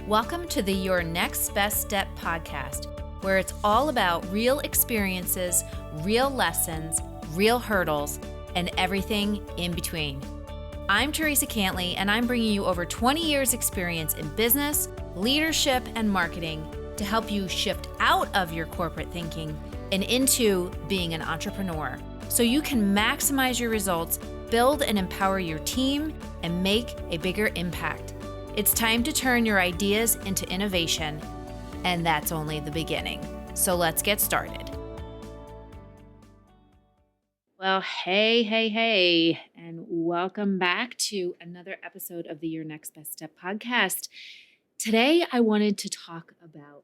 Welcome to the Your Next Best Step podcast, where it's all about real experiences, real lessons, real hurdles, and everything in between. I'm Teresa Cantley, and I'm bringing you over 20 years experience in business, leadership, and marketing to help you shift out of your corporate thinking and into being an entrepreneur so you can maximize your results, build and empower your team, and make a bigger impact. It's time to turn your ideas into innovation, and that's only the beginning. So let's get started. Well, hey, and welcome back to another episode of the Your Next Best Step podcast. Today, I wanted to talk about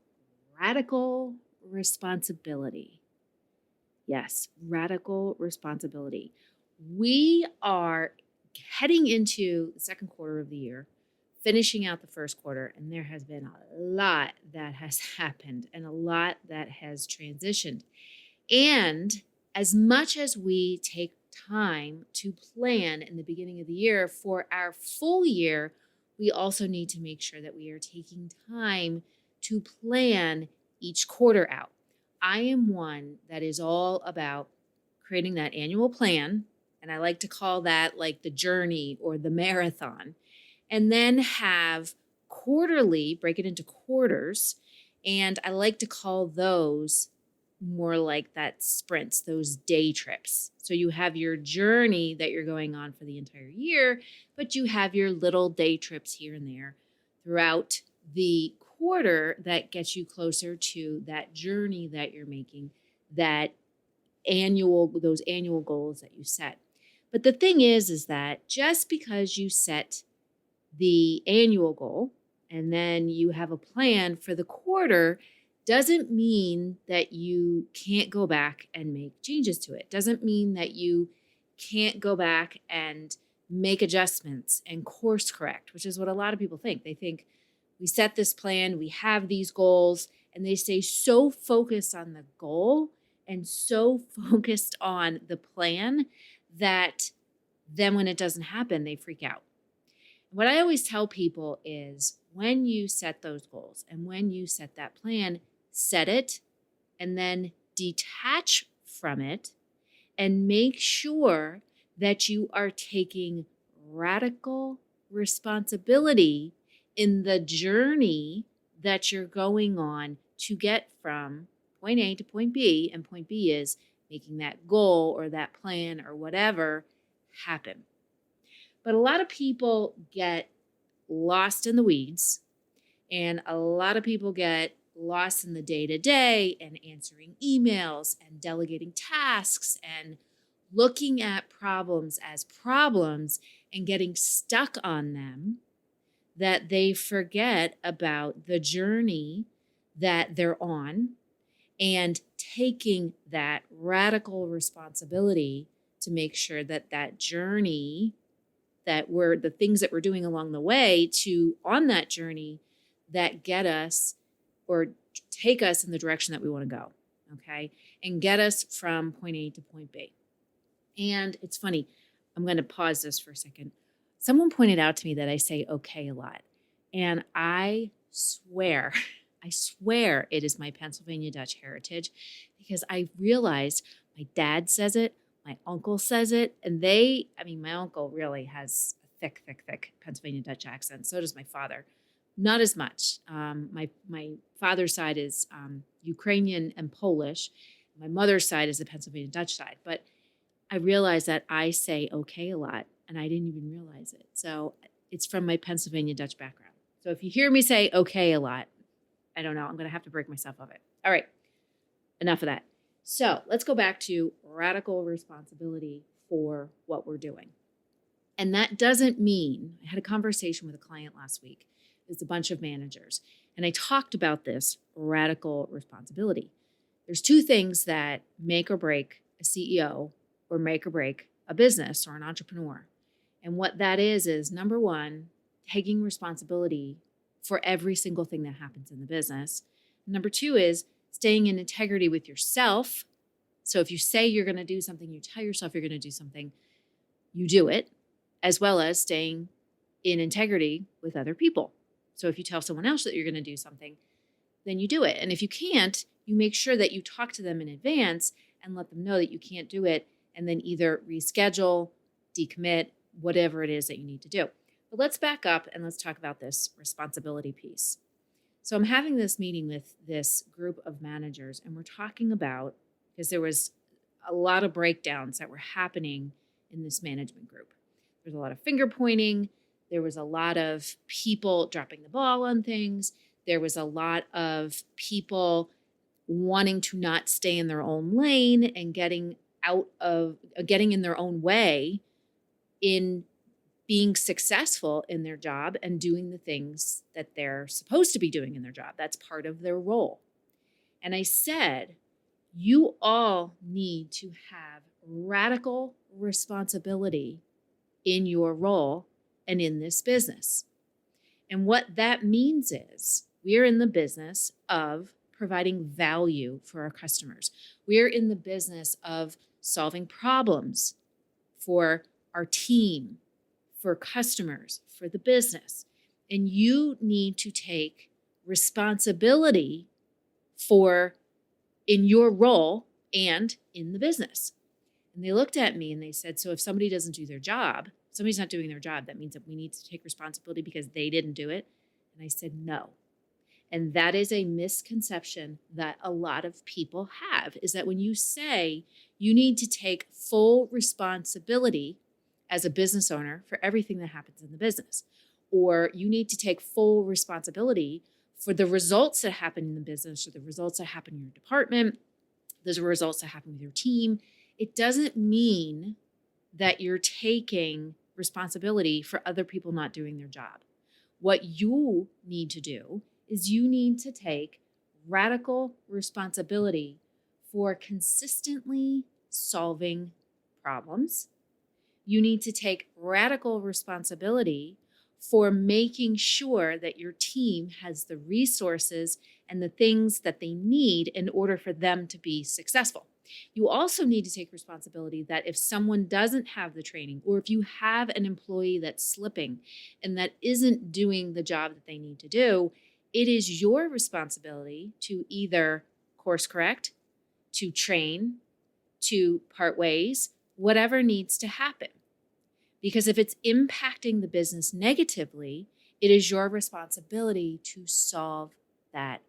radical responsibility. Yes, radical responsibility. We are heading into the second quarter of the year, finishing out the first quarter, and there has been a lot that has happened and a lot that has transitioned. And as much as we take time to plan in the beginning of the year for our full year, we also need to make sure that we are taking time to plan each quarter out. I am one that is all about creating that annual plan, and I like to call that like the journey or the marathon. And then have quarterly, break it into quarters. And I like to call those more like that sprints, those day trips. So you have your journey that you're going on for the entire year, but you have your little day trips here and there throughout the quarter that gets you closer to that journey that you're making, those annual goals that you set. But the thing is that just because you set the annual goal, and then you have a plan for the quarter, doesn't mean that you can't go back and make changes to it. Doesn't mean that you can't go back and make adjustments and course correct, which is what a lot of people think. They think we set this plan, we have these goals, and they stay so focused on the goal and so focused on the plan that then when it doesn't happen, they freak out. What I always tell people is when you set those goals and when you set that plan, set it and then detach from it and make sure that you are taking radical responsibility in the journey that you're going on to get from point A to point B. And point B is making that goal or that plan or whatever happen. But a lot of people get lost in the weeds, and a lot of people get lost in the day-to-day and answering emails and delegating tasks and looking at problems as problems and getting stuck on them, that they forget about the journey that they're on and taking that radical responsibility to make sure that that journey, that we're the things that we're doing along the way to on that journey that get us or take us in the direction that we want to go, okay? And get us from point A to point B. And it's funny, I'm going to pause this for a second. Someone pointed out to me that I say okay a lot. And I swear it is my Pennsylvania Dutch heritage because I realized my dad says it, my uncle says it, and my uncle really has a thick Pennsylvania Dutch accent. So does my father. Not as much. My father's side is Ukrainian and Polish. My mother's side is the Pennsylvania Dutch side. But I realized that I say okay a lot, and I didn't even realize it. So it's from my Pennsylvania Dutch background. So if you hear me say okay a lot, I don't know. I'm going to have to break myself of it. All right. Enough of that. So let's go back to radical responsibility for what we're doing. And that doesn't mean, I had a conversation with a client last week. It's a bunch of managers. And I talked about this radical responsibility. There's two things that make or break a CEO or make or break a business or an entrepreneur. And what that is number one, taking responsibility for every single thing that happens in the business. Number two is staying in integrity with yourself. So if you say you're going to do something, you tell yourself you're going to do something, you do it, as well as staying in integrity with other people. So if you tell someone else that you're going to do something, then you do it. And if you can't, you make sure that you talk to them in advance and let them know that you can't do it, and then either reschedule, decommit, whatever it is that you need to do. But let's back up and let's talk about this responsibility piece. So I'm having this meeting with this group of managers, and we're talking about, because there was a lot of breakdowns that were happening in this management group. There's a lot of finger pointing. There was a lot of people dropping the ball on things. There was a lot of people wanting to not stay in their own lane and getting in their own way in being successful in their job and doing the things that they're supposed to be doing in their job. That's part of their role. And I said, you all need to have radical responsibility in your role and in this business. And what that means is we're in the business of providing value for our customers. We're in the business of solving problems for our team, for customers, for the business. And you need to take responsibility for in your role and in the business. And they looked at me and they said, so if somebody doesn't do their job, somebody's not doing their job, that means that we need to take responsibility because they didn't do it. And I said, no. And that is a misconception that a lot of people have, is that when you say you need to take full responsibility as a business owner for everything that happens in the business, or you need to take full responsibility for the results that happen in the business or the results that happen in your department, those are results that happen with your team, it doesn't mean that you're taking responsibility for other people not doing their job. What you need to do is you need to take radical responsibility for consistently solving problems. You need to take radical responsibility for making sure that your team has the resources and the things that they need in order for them to be successful. You also need to take responsibility that if someone doesn't have the training, or if you have an employee that's slipping and that isn't doing the job that they need to do, it is your responsibility to either course correct, to train, to part ways, whatever needs to happen. Because if it's impacting the business negatively, it is your responsibility to solve that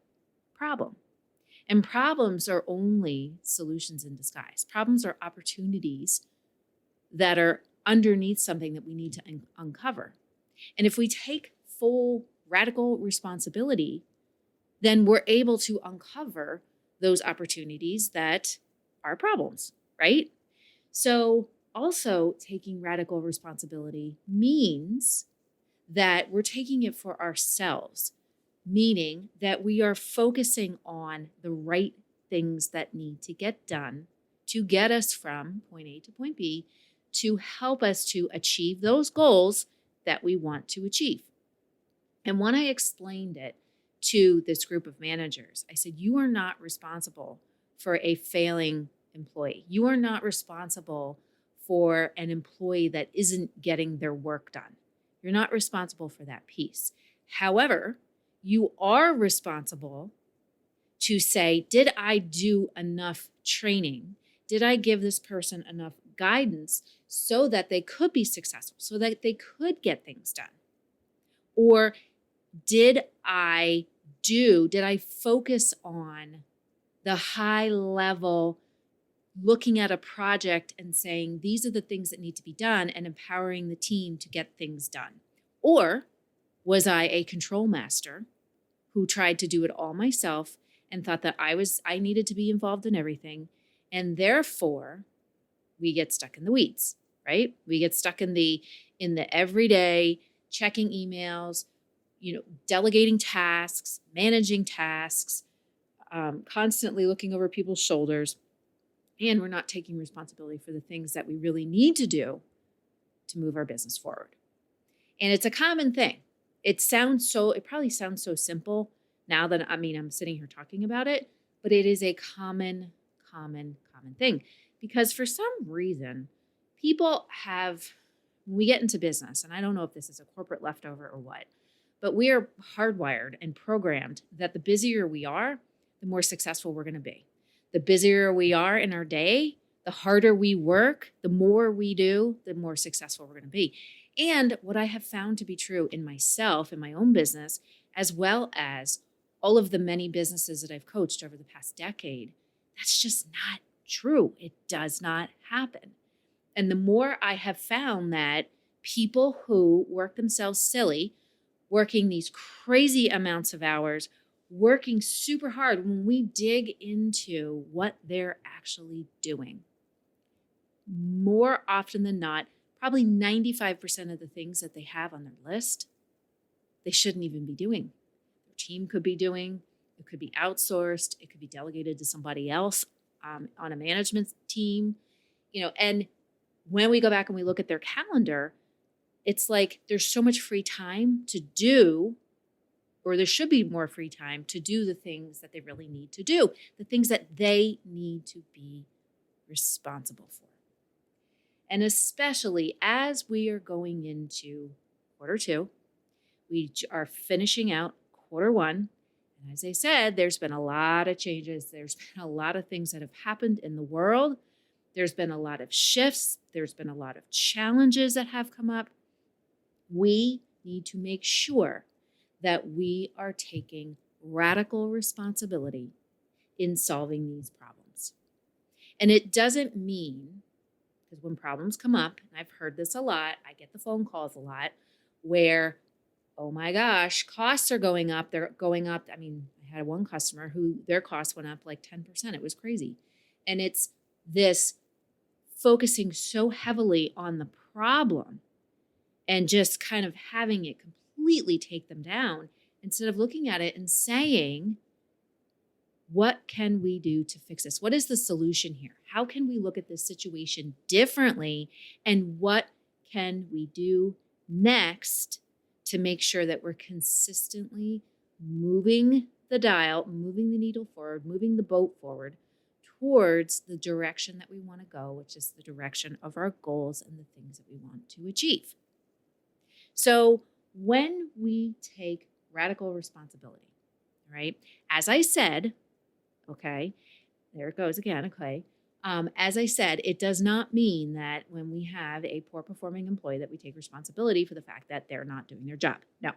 problem. And problems are only solutions in disguise. Problems are opportunities that are underneath something that we need to uncover. And if we take full radical responsibility, then we're able to uncover those opportunities that are problems, right? So also taking radical responsibility means that we're taking it for ourselves, meaning that we are focusing on the right things that need to get done to get us from point A to point B to help us to achieve those goals that we want to achieve. And when I explained it to this group of managers, I said, you are not responsible for a failing employee. You are not responsible for an employee that isn't getting their work done. You're not responsible for that piece. However, you are responsible to say, did I do enough training? Did I give this person enough guidance so that they could be successful, so that they could get things done? Or did I focus on the high level, looking at a project and saying, these are the things that need to be done, and empowering the team to get things done? Or was I a control master who tried to do it all myself and thought that I needed to be involved in everything, and therefore we get stuck in the weeds, right? We get stuck in the everyday checking emails, delegating tasks, managing tasks, constantly looking over people's shoulders, and we're not taking responsibility for the things that we really need to do to move our business forward. And it's a common thing. It probably sounds so simple now that I'm sitting here talking about it, but it is a common thing. Because for some reason, people when we get into business, and I don't know if this is a corporate leftover or what, but we are hardwired and programmed that the busier we are, the more successful we're going to be. The busier we are in our day, the harder we work, the more we do, the more successful we're going to be. And what I have found to be true in myself, in my own business, as well as all of the many businesses that I've coached over the past decade, that's just not true. It does not happen. And the more I have found that people who work themselves silly, working these crazy amounts of hours, working super hard, when we dig into what they're actually doing, more often than not, probably 95% of the things that they have on their list, they shouldn't even be doing. Their team could be doing, it could be outsourced, it could be delegated to somebody else on a management team, and when we go back and we look at their calendar, it's like there's so much free time to do, or there should be more free time to do the things that they really need to do, the things that they need to be responsible for. And especially as we are going into quarter two, we are finishing out quarter one. And as I said, there's been a lot of changes. There's been a lot of things that have happened in the world. There's been a lot of shifts. There's been a lot of challenges that have come up. We need to make sure that we are taking radical responsibility in solving these problems. And it doesn't mean, because when problems come up, and I've heard this a lot, I get the phone calls a lot, where, oh my gosh, costs are going up. They're going up. I mean, I had one customer who their costs went up like 10%. It was crazy. And it's this focusing so heavily on the problem and just kind of having it completely take them down instead of looking at it and saying, what can we do to fix this? What is the solution here? How can we look at this situation differently? And what can we do next to make sure that we're consistently moving the dial, moving the needle forward, moving the boat forward towards the direction that we want to go, which is the direction of our goals and the things that we want to achieve. So when we take radical responsibility, right, as I said, okay, there it goes again, okay. As I said, it does not mean that when we have a poor performing employee that we take responsibility for the fact that they're not doing their job. No.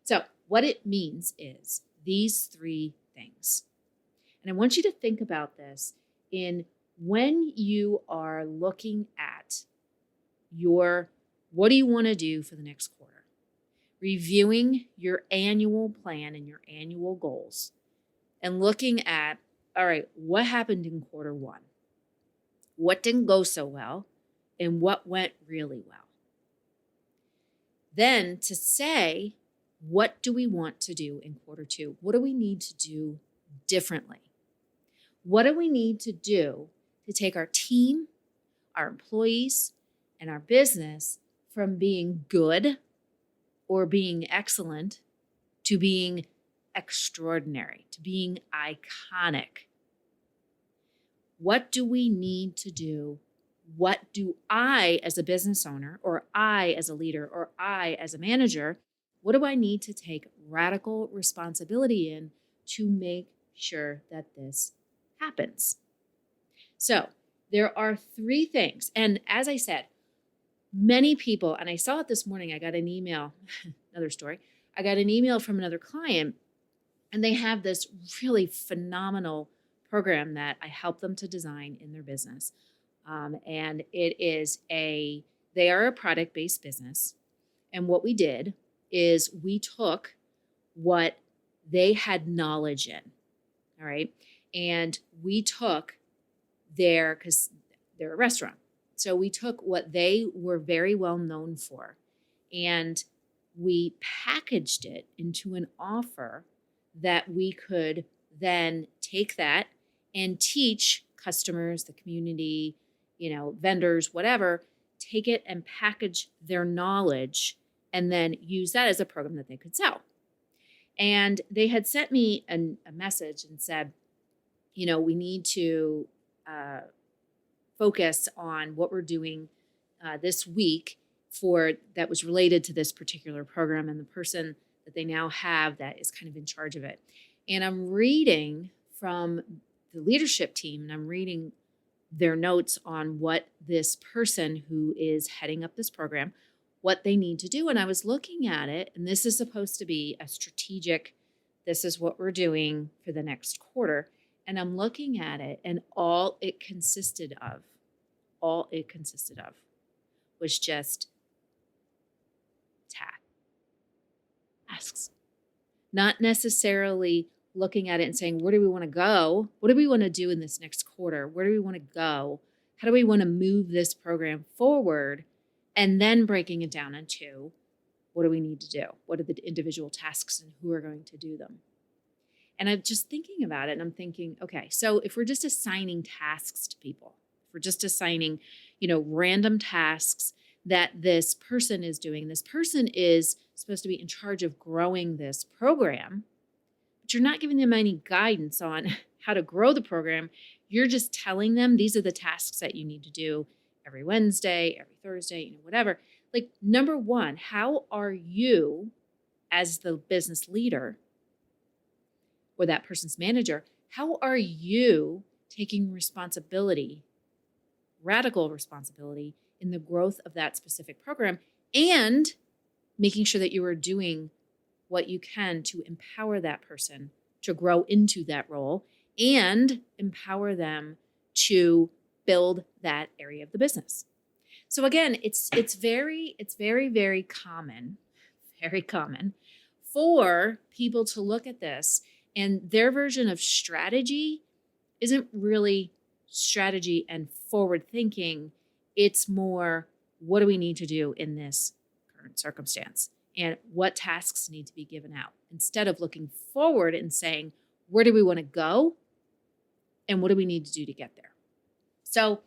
So what it means is these three things. And I want you to think about this in when you are looking at what do you want to do for the next quarter? Reviewing your annual plan and your annual goals and looking at, all right, what happened in quarter one? What didn't go so well? And what went really well? Then to say, what do we want to do in quarter two? What do we need to do differently? What do we need to do to take our team, our employees, and our business from being good or being excellent to being extraordinary, to being iconic? What do we need to do? What do I as a business owner, or I as a leader, or I as a manager, what do I need to take radical responsibility in to make sure that this happens? So there are three things. And as I said, many people, and I saw it this morning, I got an email, another story. I got an email from another client, and they have this really phenomenal program that I help them to design in their business. And they are a product-based business. And what we did is we took what they had knowledge in, all right? And we took because they're a restaurant. So we took what they were very well known for, and we packaged it into an offer that we could then take that and teach customers, the community, vendors, whatever, take it and package their knowledge and then use that as a program that they could sell. And they had sent me a message and said, we need to focus on what we're doing this week that was related to this particular program. And the person that they now have that is kind of in charge of it. And I'm reading from the leadership team, and I'm reading their notes on what this person who is heading up this program, what they need to do. And I was looking at it, and this is supposed to be a strategic, this is what we're doing for the next quarter. And I'm looking at it, and all it consisted of was just tasks. Not necessarily looking at it and saying, where do we want to go? What do we want to do in this next quarter? Where do we want to go? How do we want to move this program forward? And then breaking it down into what do we need to do? What are the individual tasks and who are going to do them? And I'm just thinking about it, and I'm thinking, okay, so if we're just assigning tasks to people, if we're just assigning, random tasks that this person is doing, this person is supposed to be in charge of growing this program, but you're not giving them any guidance on how to grow the program. You're just telling them these are the tasks that you need to do every Wednesday, every Thursday, whatever. Like, number one, how are you as the business leader or that person's manager, how are you taking responsibility, radical responsibility in the growth of that specific program, and making sure that you are doing what you can to empower that person to grow into that role and empower them to build that area of the business. So again, it's very, very common for people to look at this, and their version of strategy isn't really strategy and forward thinking. It's more, what do we need to do in this current circumstance? And what tasks need to be given out? Instead of looking forward and saying, where do we want to go? And what do we need to do to get there? So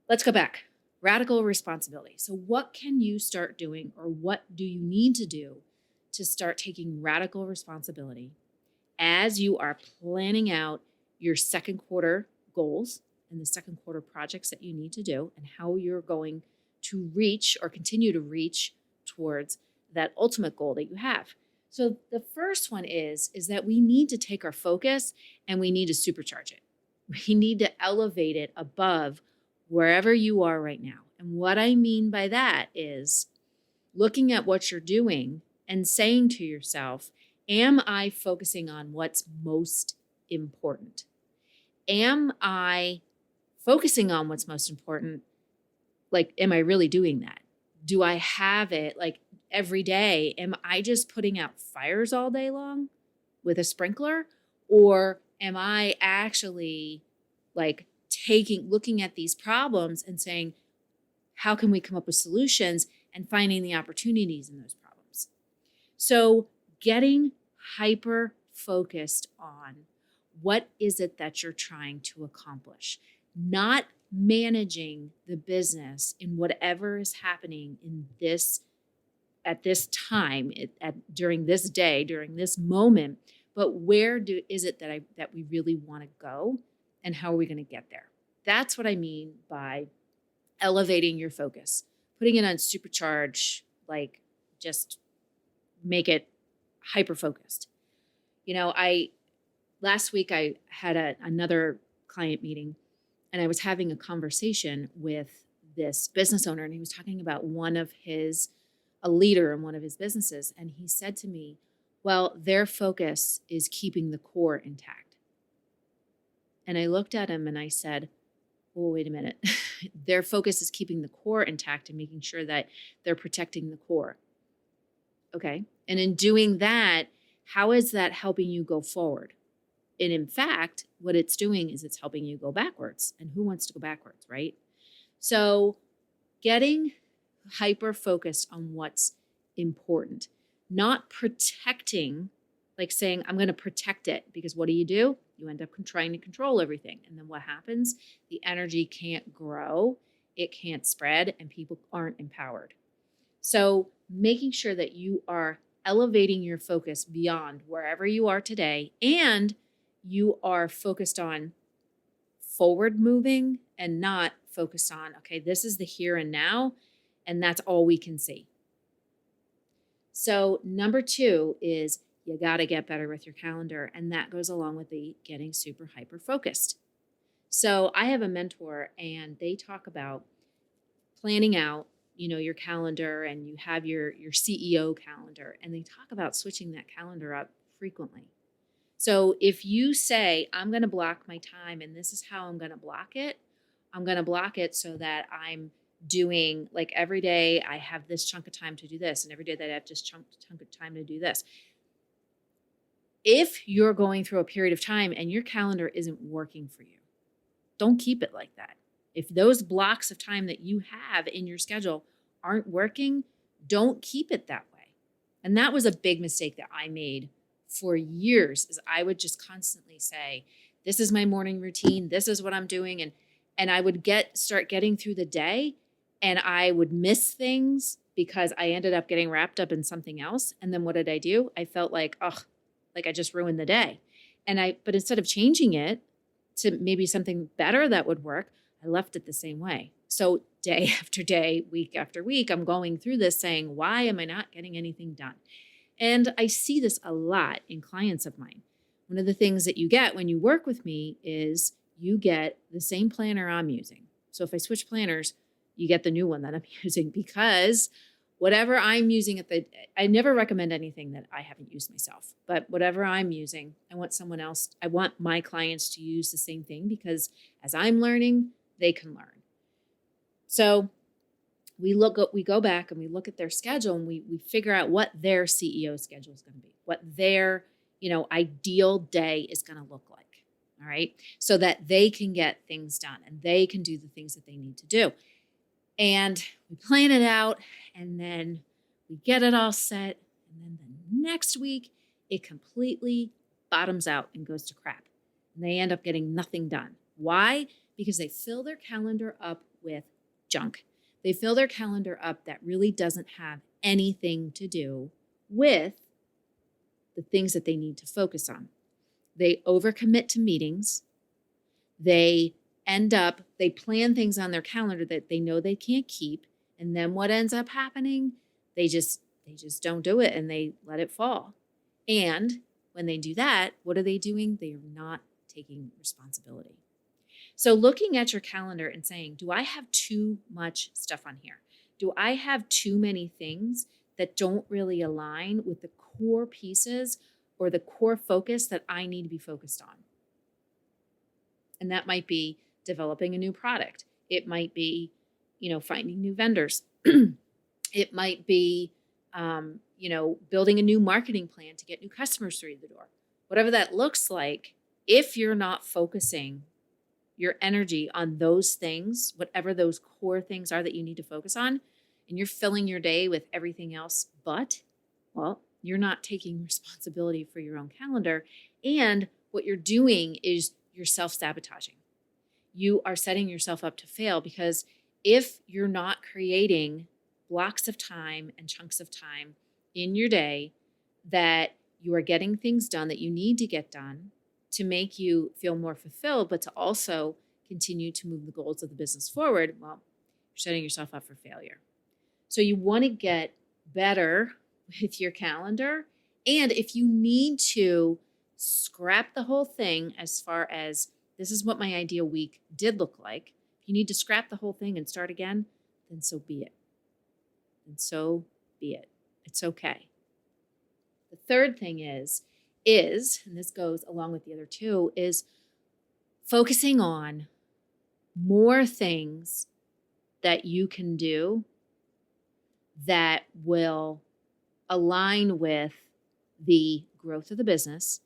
let's go back. Radical responsibility. So what can you start doing, or what do you need to do to start taking radical responsibility as you are planning out your second quarter goals and the second quarter projects that you need to do, and how you're going to reach or continue to reach towards that ultimate goal that you have? So the first one is that we need to take our focus and we need to supercharge it. We need to elevate it above wherever you are right now. And what I mean by that is looking at what you're doing and saying to yourself, am I focusing on what's most important? Am I focusing on what's most important? Like, am I really doing that? Do I have it like every day? Am I just putting out fires all day long with a sprinkler? Or am I actually like looking at these problems and saying, how can we come up with solutions, and finding the opportunities in those problems? So getting hyper focused on what is it that you're trying to accomplish, not managing the business in whatever is happening in this at this time, during this day, during this moment, but is it that we really want to go, and how are we going to get there? That's what I mean by elevating your focus, putting it on supercharge, like just make it hyper focused. Last week I had another client meeting, and I was having a conversation with this business owner, and he was talking about a leader in one of his businesses. And he said to me, well, their focus is keeping the core intact. And I looked at him and I said, well, wait a minute. Their focus is keeping the core intact and making sure that they're protecting the core. Okay. And in doing that, how is that helping you go forward? And in fact, what it's doing is it's helping you go backwards. And who wants to go backwards, right? So getting hyper focused on what's important, not protecting, like saying, I'm going to protect it, because what do? You end up trying to control everything. And then what happens? The energy can't grow, it can't spread, and people aren't empowered. So making sure that you are elevating your focus beyond wherever you are today, and you are focused on forward moving and not focused on, okay, this is the here and now, and that's all we can see. So number 2 is you got to get better with your calendar. And that goes along with the getting super hyper focused. So I have a mentor and they talk about planning out, your calendar, and you have your CEO calendar, and they talk about switching that calendar up frequently. So if you say, I'm going to block my time and this is how I'm going to block it so that I'm doing, like, every day I have this chunk of time to do this, and every day that I have this chunk of time to do this. If you're going through a period of time and your calendar isn't working for you, don't keep it like that. If those blocks of time that you have in your schedule aren't working, don't keep it that way. And that was a big mistake that I made for years, is I would just constantly say, this is my morning routine, this is what I'm doing, and I would start getting through the day, and I would miss things because I ended up getting wrapped up in something else. And then what did I do? I felt like, like I just ruined the day. But instead of changing it to maybe something better that would work, I left it the same way. So day after day, week after week, I'm going through this saying, why am I not getting anything done? And I see this a lot in clients of mine. One of the things that you get when you work with me is you get the same planner I'm using. So if I switch planners, you get the new one that I'm using, because whatever I'm using I never recommend anything that I haven't used myself, but whatever I'm using, I want my clients to use the same thing, because as I'm learning, they can learn. So we go back and we look at their schedule, and we figure out what their CEO schedule is going to be, what their, ideal day is going to look like. All right. So that they can get things done and they can do the things that they need to do. And we plan it out, and then we get it all set. And then the next week, it completely bottoms out and goes to crap. And they end up getting nothing done. Why? Because they fill their calendar up with junk. They fill their calendar up that really doesn't have anything to do with the things that they need to focus on. They overcommit to meetings. They plan things on their calendar that they know they can't keep. And then what ends up happening? They just don't do it, and they let it fall. And when they do that, what are they doing? They are not taking responsibility. So looking at your calendar and saying, do I have too much stuff on here? Do I have too many things that don't really align with the core pieces or the core focus that I need to be focused on? And that might be developing a new product. It might be, finding new vendors. It might be, building a new marketing plan to get new customers through the door. Whatever that looks like, if you're not focusing your energy on those things, whatever those core things are that you need to focus on, and you're filling your day with everything else well, you're not taking responsibility for your own calendar. And what you're doing is you're self-sabotaging. You are setting yourself up to fail, because if you're not creating blocks of time and chunks of time in your day that you are getting things done that you need to get done to make you feel more fulfilled, but to also continue to move the goals of the business forward, well, you're setting yourself up for failure. So you want to get better with your calendar. And if you need to scrap the whole thing, as far as this is what my ideal week did look like, if you need to scrap the whole thing and start again, then so be it. It's okay. The third thing is, and this goes along with the other two, is focusing on more things that you can do that will align with the growth of the business,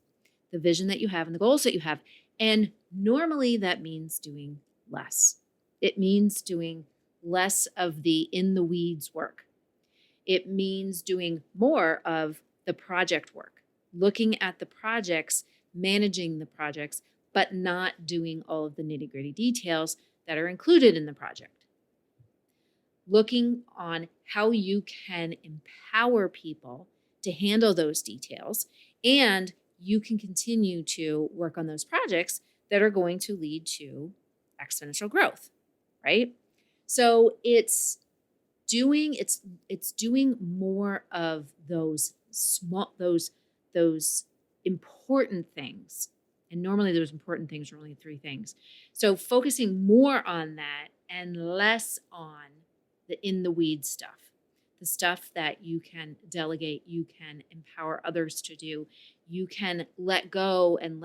the vision that you have, and the goals that you have. And normally that means doing less. It means doing less of the in the weeds work. It means doing more of the project work, looking at the projects, managing the projects, but not doing all of the nitty-gritty details that are included in the project. Looking on how you can empower people to handle those details, and you can continue to work on those projects that are going to lead to exponential growth, right? So it's doing more of those those important things. And normally those important things are only 3 things. So focusing more on that and less on the in the weeds stuff. The stuff that you can delegate, you can empower others to do, you can let go and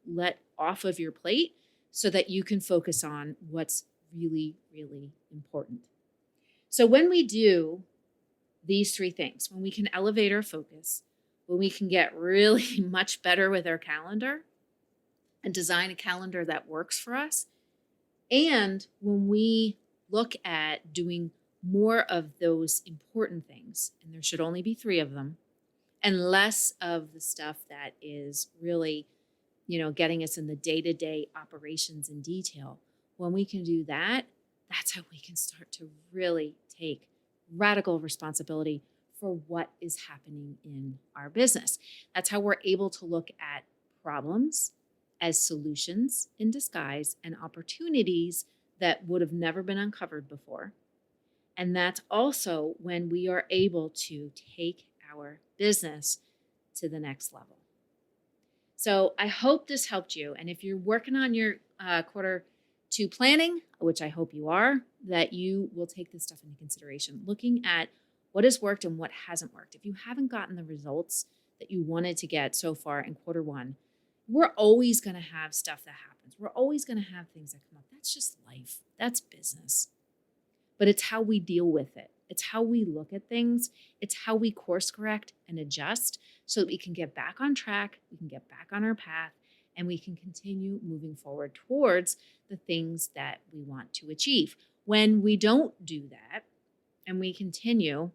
let off of your plate so that you can focus on what's really, really important. So when we do these 3 things, when we can elevate our focus, when we can get really much better with our calendar and design a calendar that works for us, and when we look at doing more of those important things, and there should only be 3 of them, and less of the stuff that is really, getting us in the day-to-day operations in detail, when we can do that, that's how we can start to really take radical responsibility for what is happening in our business. That's how we're able to look at problems as solutions in disguise and opportunities that would have never been uncovered before. And that's also when we are able to take our business to the next level. So I hope this helped you. And if you're working on your quarter 2 planning, which I hope you are, that you will take this stuff into consideration, looking at what has worked and what hasn't worked. If you haven't gotten the results that you wanted to get so far in quarter 1, we're always going to have stuff that happens. We're always going to have things that come up. That's just life. That's business. But it's how we deal with it. It's how we look at things. It's how we course correct and adjust so that we can get back on track, we can get back on our path, and we can continue moving forward towards the things that we want to achieve. When we don't do that and we continue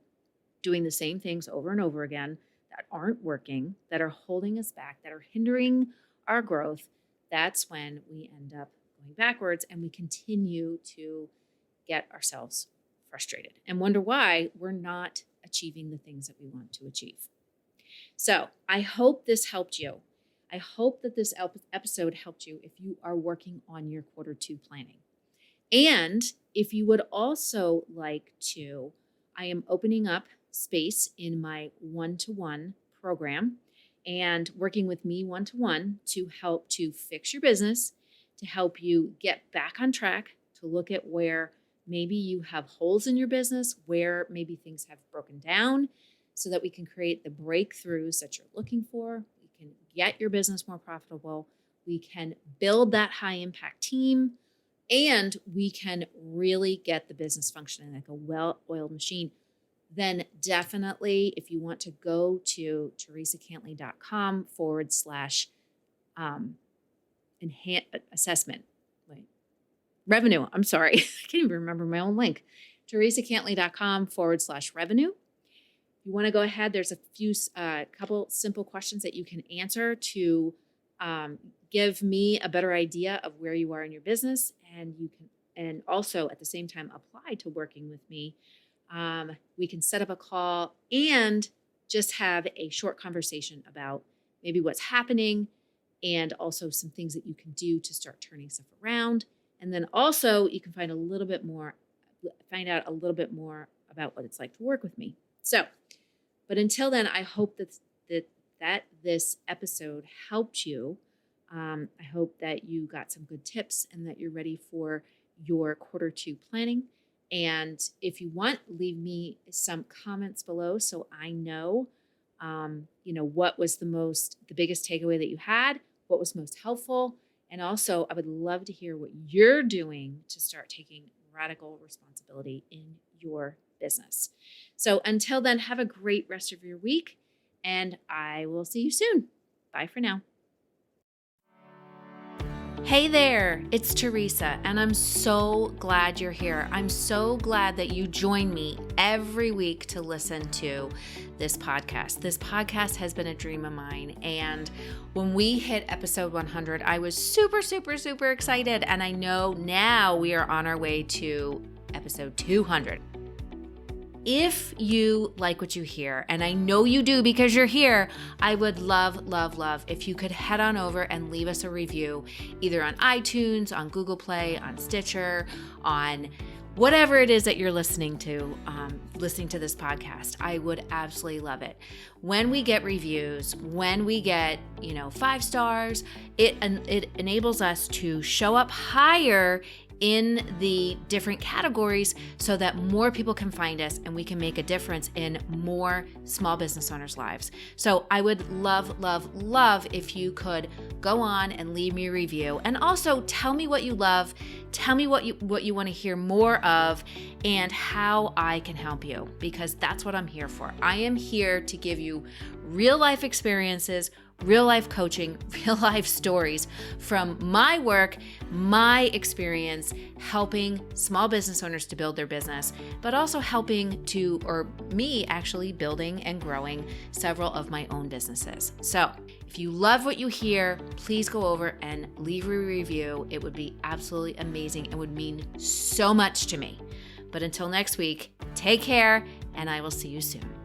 doing the same things over and over again that aren't working, that are holding us back, that are hindering our growth, that's when we end up going backwards and we continue to get ourselves frustrated and wonder why we're not achieving the things that we want to achieve. So I hope this helped you. I hope that this episode helped you if you are working on your quarter 2 planning. And if you would also like to, I am opening up space in my one-to-one program and working with me one-to-one to help to fix your business, to help you get back on track, to look at where maybe you have holes in your business, where maybe things have broken down, so that we can create the breakthroughs that you're looking for. We can get your business more profitable. We can build that high impact team, and we can really get the business functioning like a well-oiled machine. Then definitely, if you want to go to teresacantley.com/assessment. Revenue. I'm sorry. I can't even remember my own link. teresacantley.com/revenue. If you want to go ahead, there's a few, couple simple questions that you can answer to give me a better idea of where you are in your business, and you can, and also at the same time apply to working with me. We can set up a call and just have a short conversation about maybe what's happening and also some things that you can do to start turning stuff around. And then also you can find out a little bit more about what it's like to work with me. So, but until then, I hope that this episode helped you. I hope that you got some good tips and that you're ready for your quarter 2 planning. And if you want, leave me some comments below so I know, what was the biggest takeaway that you had, what was most helpful. And also, I would love to hear what you're doing to start taking radical responsibility in your business. So until then, have a great rest of your week, and I will see you soon. Bye for now. Hey there, it's Teresa, and I'm so glad you're here. I'm so glad that you join me every week to listen to this podcast. This podcast has been a dream of mine, and when we hit episode 100, I was super, super, super excited, and I know now we are on our way to episode 200. If you like what you hear, and I know you do because you're here, I would love, love, love if you could head on over and leave us a review, either on iTunes, on Google Play, on Stitcher, on whatever it is that you're listening to this podcast. I would absolutely love it. When we get reviews, when we get, 5 stars, it enables us to show up higher in the different categories so that more people can find us and we can make a difference in more small business owners' lives. So I would love, love, love if you could go on and leave me a review, and also tell me what you love, tell me what you want to hear more of, and how I can help you, because that's what I'm here for. I am here to give you real life experiences, real life coaching, real life stories from my work, my experience helping small business owners to build their business, but also me actually building and growing several of my own businesses. So if you love what you hear, please go over and leave a review. It would be absolutely amazing and would mean so much to me. But until next week, take care, and I will see you soon.